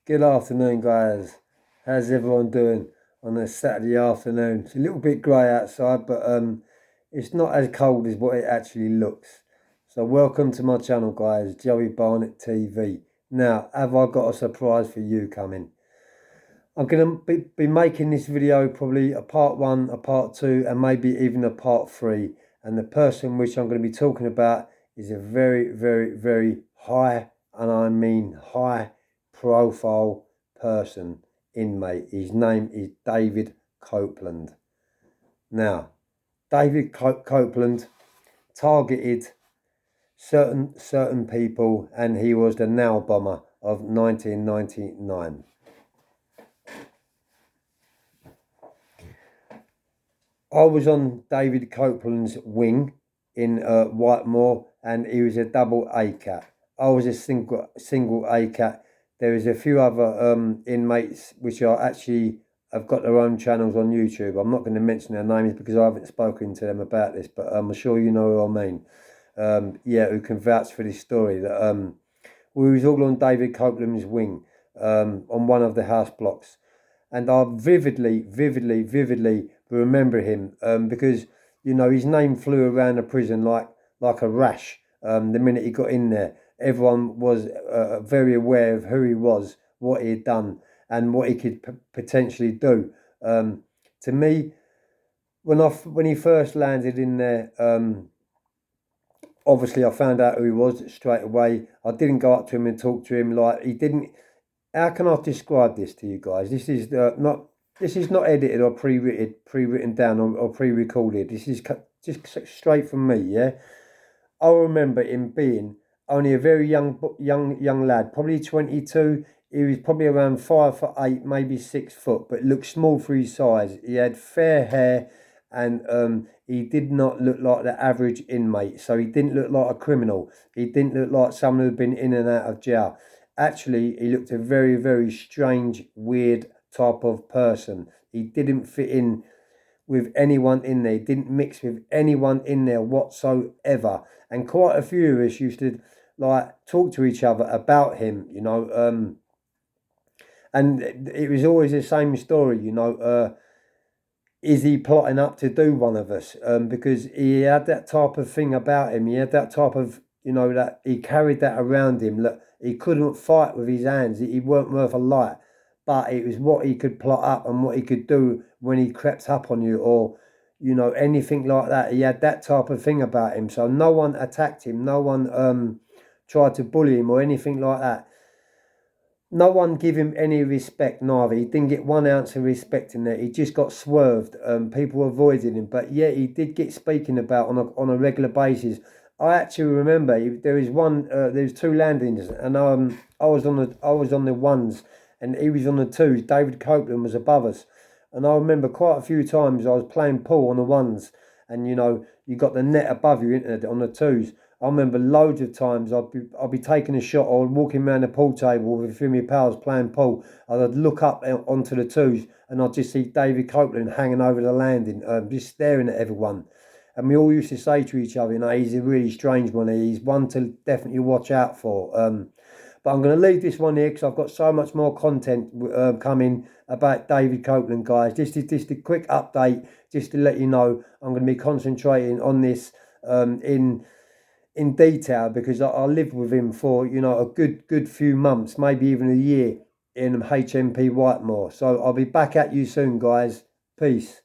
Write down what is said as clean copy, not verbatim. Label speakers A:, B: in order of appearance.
A: Good afternoon, guys. How's everyone doing on a Saturday afternoon? It's a little bit grey outside, but it's not as cold as what it actually looks. So welcome to my channel, guys, Joey Barnett TV. Now, have I got a surprise for you coming? I'm going to be making this video probably a part 1, a part 2, and maybe even a part 3. And the person which I'm going to be talking about is a very, very, very high, and I mean high profile person, inmate. His name is David Copeland. Now, David Copeland targeted certain people, and he was the nail bomber of 1999. I was on David Copeland's wing in Whitemore, and he was a double A cat. I was a single A cat. There is a few other inmates which are actually have got their own channels on YouTube. I'm not going to mention their names because I haven't spoken to them about this, but I'm sure you know who I mean. Yeah, who can vouch for this story. That we was all on David Copeland's wing on one of the house blocks, and I vividly remember him because you know his name flew around the prison like a rash. The minute he got in there, everyone was very aware of who he was, what he had done, and what he could potentially do. To me, when he first landed in there, obviously I found out who he was straight away. I didn't go up to him and talk to him like he didn't. How can I describe this to you guys? This is not edited or pre-written down or pre-recorded. This is just straight from me. Yeah, I remember him being only a very young lad, probably 22. He was probably around 5'8", maybe 6 foot, but looked small for his size. He had fair hair, and he did not look like the average inmate. So he didn't look like a criminal. He didn't look like someone who'd been in and out of jail. Actually, he looked a very, very strange, weird type of person. He didn't fit in with anyone in there. He didn't mix with anyone in there whatsoever. And quite a few of us used to like talk to each other about him, you know. And it was always the same story, you know. Is he plotting up to do one of us? Because he had that type of thing about him. He had that type of, you know, that he carried that around him. Look, he couldn't fight with his hands. He weren't worth a light. But it was what he could plot up and what he could do when he crept up on you, or, you know, anything like that. He had that type of thing about him. So no one attacked him. No one tried to bully him or anything like that. No one give him any respect neither. He didn't get 1 ounce of respect in there. He just got swerved. People avoided him. But yeah, he did get spoken about on a regular basis. I actually remember there was 2 landings, and I was on the ones, and he was on the 2s. David Copeland was above us, and I remember quite a few times I was playing pool on the 1s, and you know you got the net above you on the 2s. I remember loads of times I'd be taking a shot or walking around the pool table with a few of my pals playing pool. I'd look up onto the 2s and I'd just see David Copeland hanging over the landing, just staring at everyone. And we all used to say to each other, you know, he's a really strange one. He's one to definitely watch out for. But I'm going to leave this one here because I've got so much more content coming about David Copeland, guys. This is just a quick update just to let you know I'm going to be concentrating on this in detail because I lived with him for, you know, a good few months, maybe even a year in HMP Whitemore. So I'll be back at you soon, guys. Peace.